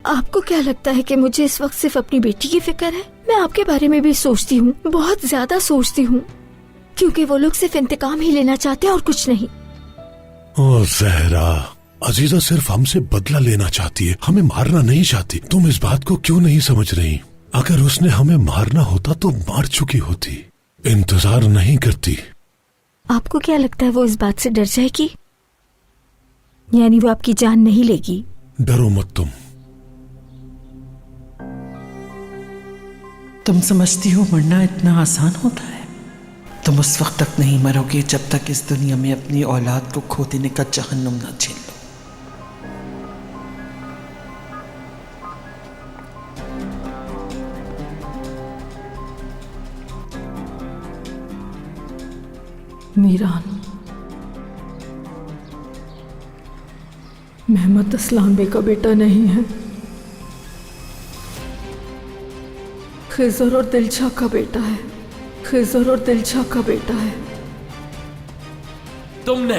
आपको क्या लगता है कि मुझे इस वक्त सिर्फ अपनी बेटी की फिक्र है? मैं आपके बारे में भी सोचती हूँ, बहुत ज्यादा सोचती हूँ, क्योंकि वो लोग सिर्फ इंतकाम ही लेना चाहते हैं और कुछ नहीं। ओ ज़हरा, अजीजा सिर्फ हमसे बदला लेना चाहती है, हमें मारना नहीं चाहती। तुम इस बात को क्यों नहीं समझ रही? अगर उसने हमें मारना होता तो मार चुकी होती, इंतजार नहीं करती। आपको क्या लगता है वो इस बात से डर जाएगी? यानी वो आपकी जान नहीं लेगी? डरो मत तुम समझती हो मरना इतना आसान होता है? तुम उस वक्त तक नहीं मरोगे जब तक इस दुनिया में अपनी औलाद को खो देने का जहन्नुम न झेल लो। मीरान, मेहमद अस्लाम बे का बेटा नहीं है, खिजर और दिलशा का बेटा है। खिजर और दिलशा का बेटा है। तुमने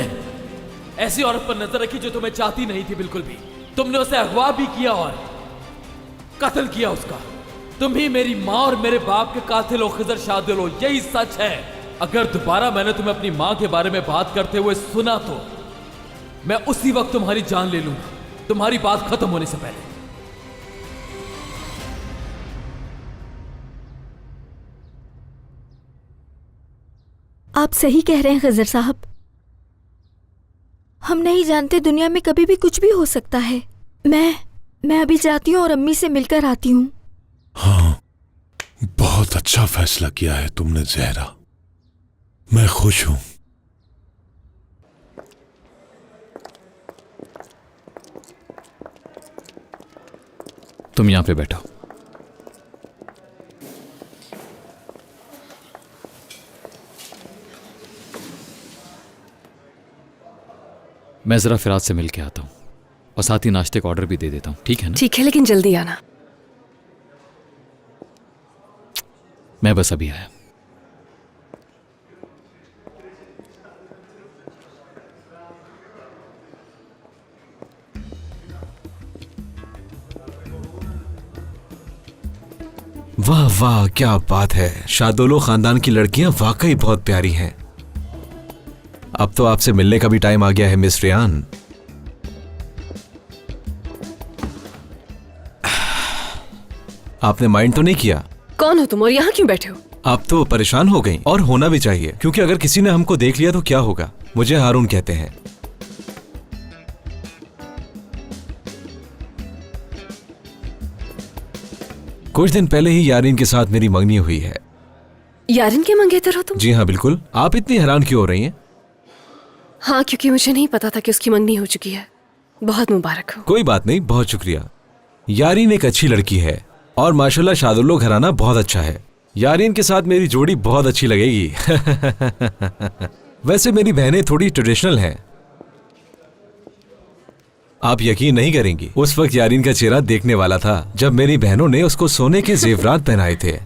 ऐसी औरत पर नजर रखी जो तुम्हें चाहती नहीं थी बिल्कुल भी। तुमने उसे अगवा भी किया और कत्ल किया उसका। तुम ही मेरी माँ और मेरे बाप के कातिल हो खिजर शादिल हो, यही सच है। अगर दोबारा मैंने तुम्हें अपनी माँ के बारे में बात करते हुए सुना तो मैं उसी वक्त तुम्हारी जान ले लूंगा, तुम्हारी बात खत्म होने से पहले। आप सही कह रहे हैं खिजर साहब, हम नहीं जानते, दुनिया में कभी भी कुछ भी हो सकता है। मैं अभी जाती हूँ और अम्मी से मिलकर आती हूँ। हाँ, बहुत अच्छा फैसला किया है तुमने ज़हरा, मैं खुश हूं। तुम यहां पे बैठो। मैं जरा फिराज से मिल के आता हूं और साथ ही नाश्ते का ऑर्डर भी दे देता हूं, ठीक है ना? ठीक है, लेकिन जल्दी आना। मैं बस अभी आया। वाह वाह, क्या बात है। शादोलो खानदान की लड़कियां वाकई बहुत प्यारी हैं। अब तो आपसे मिलने का भी टाइम आ गया है मिस रियान। आपने माइंड तो नहीं किया? कौन हो तुम और यहाँ क्यों बैठे हो? आप तो परेशान हो गई, और होना भी चाहिए, क्योंकि अगर किसी ने हमको देख लिया तो क्या होगा। मुझे हारून कहते हैं। कुछ दिन पहले ही यारीन के साथ मेरी मंगनी हुई है। यारीन के मंगेतर हो तुम? जी हाँ बिल्कुल। आप इतनी हैरान क्यों हो रही हैं? हाँ, क्योंकि मुझे नहीं पता था कि उसकी मंगनी हो चुकी है। बहुत मुबारक हो। कोई बात नहीं, बहुत शुक्रिया। यारीन एक अच्छी लड़की है और माशाल्लाह शादुल्लो घराना बहुत अच्छा है। यारीन के साथ मेरी जोड़ी बहुत अच्छी लगेगी। वैसे मेरी बहनें थोड़ी ट्रेडिशनल हैं। आप यकीन नहीं करेंगी, उस वक्त यारीन का चेहरा देखने वाला था जब मेरी बहनों ने उसको सोने के जेवरात पहनाए थे।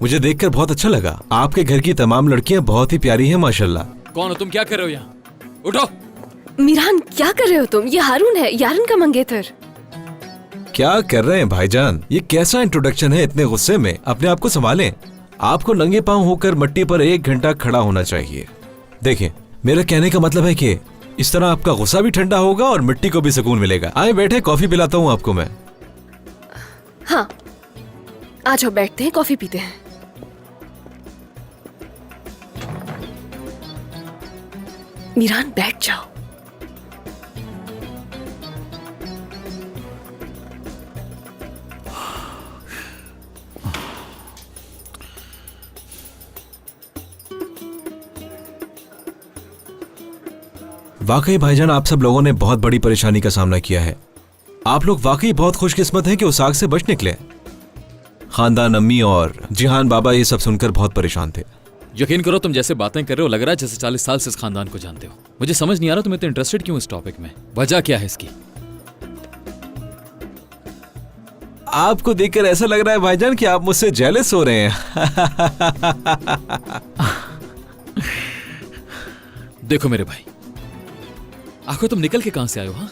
मुझे देखकर बहुत अच्छा लगा। आपके घर की तमाम लड़कियां बहुत ही प्यारी हैं माशाल्लाह। कौन हो तुम? क्या कर रहे हो यहाँ? उठो। मीरान, क्या कर रहे हो तुम? ये हारून है, यारीन का मंगेतर। क्या कर रहे हैं भाईजान? ये कैसा इंट्रोडक्शन है? इतने गुस्से में अपने आप को संभालें। आपको नंगे पांव होकर मिट्टी पर 1 घंटा खड़ा होना चाहिए। देखिए, मेरा कहने का मतलब है कि इस तरह आपका गुस्सा भी ठंडा होगा और मिट्टी को भी सुकून मिलेगा। आए बैठे, कॉफी पिलाता हूँ आपको मैं। हाँ, आ जाओ, बैठते हैं, कॉफी पीते हैं। मीरान, बैठ जाओ। वाकई भाईजान, आप सब लोगों ने बहुत बड़ी परेशानी का सामना किया है। आप लोग वाकई बहुत खुशकिस्मत हैं कि उस आग से बच निकले। खानदान, अम्मी और जिहान बाबा ये सब सुनकर बहुत परेशान थे। यकीन करो, तुम जैसे बातें कर रहे हो लग रहा है जैसे 40 साल से इस खानदान को जानते हो। मुझे समझ नहीं आ रहा तुम इतने इंटरेस्टेड क्यों इस टॉपिक में। वजह क्या है इसकी? आपको देखकर ऐसा लग रहा है भाईजान कि आप मुझसे जेलस हो रहे हैं। देखो मेरे भाई, आखिर तुम निकल के कहां से आए हो? हाँ,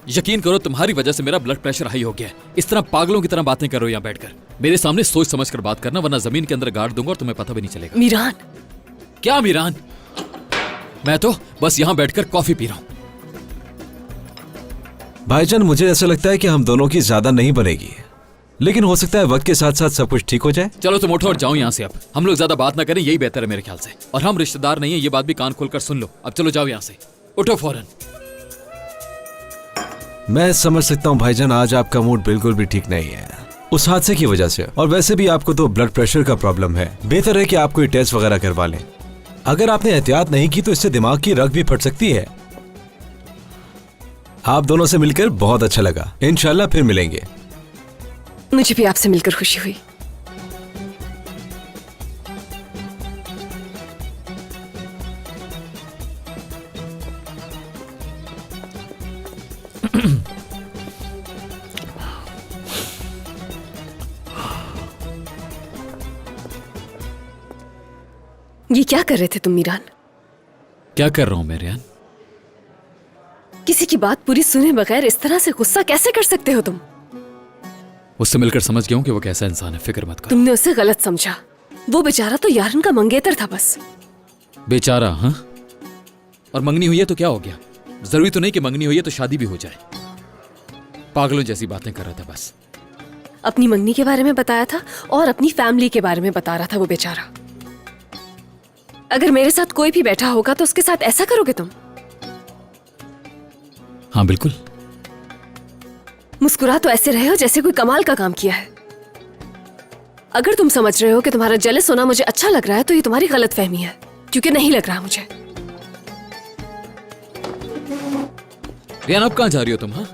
यकीन करो तुम्हारी वजह से मेरा ब्लड प्रेशर हाई हो गया है। इस तरह पागलों की तरह बातें करो यहाँ बैठकर। मेरे सामने सोच समझ कर बात करना, वरना जमीन के अंदर गाड़ दूंगा और तुम्हें पता भी नहीं चलेगा। मीरान, क्या मीरान? मैं तो बस यहाँ बैठकर कॉफी पी रहा हूँ। भाईजान, मुझे ऐसा लगता है कि हम दोनों की ज्यादा नहीं बनेगी, लेकिन हो सकता है वक्त के साथ साथ सब कुछ ठीक हो जाए। चलो तुम उठो और जाओ यहाँ से। अब हम लोग ज्यादा बात ना करें, यही बेहतर है मेरे ख्याल से। और हम रिश्तेदार नहीं है, ये बात भी कान खोलकर सुन लो। अब चलो जाओ यहाँ से, उठो फौरन। मैं समझ सकता हूँ भाईजान, आज आपका मूड बिल्कुल भी ठीक नहीं है उस हादसे की वजह से, और वैसे भी आपको तो ब्लड प्रेशर का प्रॉब्लम है। बेहतर है कि आप कोई टेस्ट वगैरह करवा लें। अगर आपने एहतियात नहीं की तो इससे दिमाग की रग भी फट सकती है। आप दोनों से मिलकर बहुत अच्छा लगा, इंशाल्लाह फिर मिलेंगे। मुझे भी आपसे मिलकर खुशी हुई। ये क्या कर रहे थे तुम मीरान? क्या कर रहा हूँ मैं रियान? किसी की बात पूरी सुने बगैर इस तरह से गुस्सा कैसे कर सकते हो तुम? उससे मिलकर समझ गया हूँ कि वो कैसा इंसान है, फिक्र मत कर। तुमने उसे गलत समझा। वो बेचारा तो यारन का मंगेतर था बस। बेचारा? हाँ, और मंगनी हुई है तो क्या हो गया? जरूरी तो नहीं कि मंगनी हुई है तो शादी भी हो जाए। पागलों जैसी बातें कर रहा था बस। अपनी मंगनी के बारे में बताया था और अपनी फैमिली के बारे में बता रहा था वो बेचारा। अगर मेरे साथ कोई भी बैठा होगा तो उसके साथ ऐसा करोगे तुम? हाँ बिल्कुल। मुस्कुरा तो ऐसे रहे हो जैसे कोई कमाल का काम किया है। अगर तुम समझ रहे हो कि तुम्हारा जेलस होना मुझे अच्छा लग रहा है तो ये तुम्हारी गलतफहमी है, क्योंकि नहीं लग रहा मुझे। रियान, अब कहाँ जा रही हो तुम? हाँ,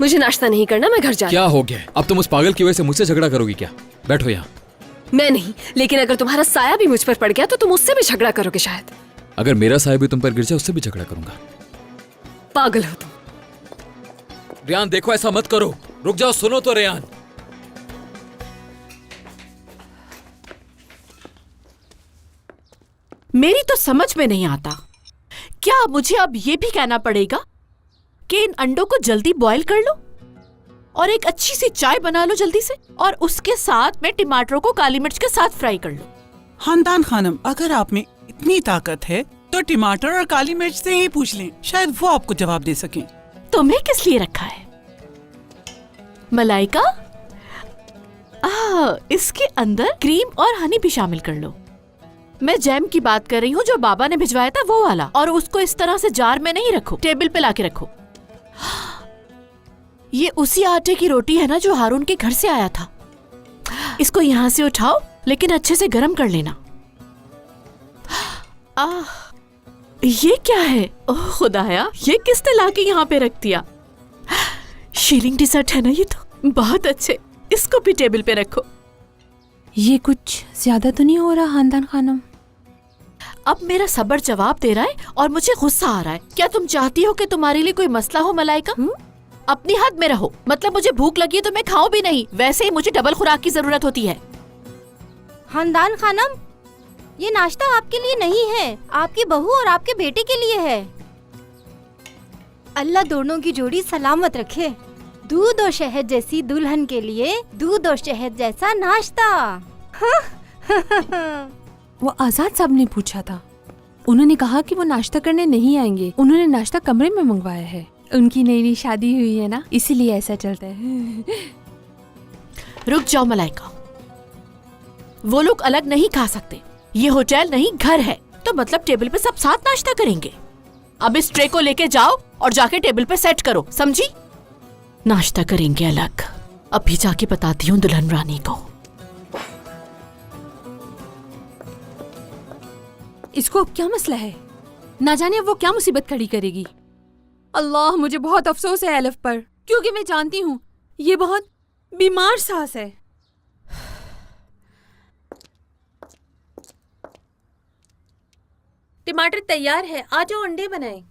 मुझे नाश्ता नहीं करना, मैं घर जा रही क्या हो गया? अब तुम उस पागल की वजह से मुझसे झगड़ा करोगी क्या? बैठो यहाँ। हूं। मैं नहीं, लेकिन अगर तुम्हारा साया भी मुझ पर पड़ गया तो तुम उससे भी झगड़ा करोगे शायद। अगर मेरा साया भी तुम पर गिर जाए उससे भी झगड़ा करूंगा। पागल हो तुम। रियान देखो, ऐसा मत करो। रुक जाओ, सुनो तो रियान। मेरी तो समझ में नहीं आता, क्या मुझे अब ये भी कहना पड़ेगा कि इन अंडों को जल्दी बॉईल कर लो और एक अच्छी सी चाय बना लो जल्दी से, और उसके साथ में टमाटरों को काली मिर्च के साथ फ्राई कर लो। खानदान खानम, अगर आप में इतनी ताकत है तो टमाटर और काली मिर्च से ही पूछ लें, शायद वो आपको जवाब दे सकें। तुम्हें किस लिए रखा है मलाइका? इसके अंदर क्रीम और हनी भी शामिल कर लो। मैं जैम की बात कर रही हूँ जो बाबा ने भिजवाया था वो वाला, और उसको इस तरह से जार में नहीं रखो, टेबल पे लाके रखो। ये उसी आटे की रोटी है ना जो हारून के घर से आया था। इसको यहाँ से उठाओ, लेकिन अच्छे से गर्म कर लेना। ये क्या है? ओह खुदाया, ये किसने लाके यहाँ पे रख दिया? शीलिंग डिजर्ट है ना ये तो, बहुत अच्छे। इसको भी टेबल पे रखो। ये कुछ ज्यादा तो नहीं हो रहा खानदान खानम? अब मेरा सब्र जवाब दे रहा है और मुझे गुस्सा आ रहा है। क्या तुम चाहती हो कि तुम्हारे लिए कोई मसला हो मलाइका? अपनी हद में रहो। मतलब मुझे भूख लगी है तो मैं खाऊं भी नहीं, वैसे ही मुझे डबल खुराक की जरूरत होती है। खानदान खानम, ये नाश्ता आपके लिए नहीं है, आपकी बहू और आपके बेटे के लिए है। अल्लाह दोनों की जोड़ी सलामत रखे। दूध और शहद जैसी दुल्हन के लिए दूध और शहद जैसा नाश्ता। वो आजाद साहब ने पूछा था, उन्होंने कहा कि वो नाश्ता करने नहीं आएंगे, उन्होंने नाश्ता कमरे में मंगवाया है। उनकी नई नई शादी हुई है ना, इसीलिए ऐसा चलता है। रुक जाओ मलाइका, वो लोग अलग नहीं खा सकते। ये होटल नहीं घर है, तो मतलब टेबल पे सब साथ नाश्ता करेंगे। अब इस ट्रे को लेके जाओ और जाके टेबल पे सेट करो, समझी? नाश्ता करेंगे अलग। अभी जाके बताती हूँ दुल्हन रानी को। इसको क्या मसला है? ना जाने वो क्या मुसीबत खड़ी करेगी। अल्लाह, मुझे बहुत अफसोस है एलिफ पर, क्योंकि मैं जानती हूँ ये बहुत बीमार सास है। टमाटर तैयार है, आ जाओ अंडे बनाएं।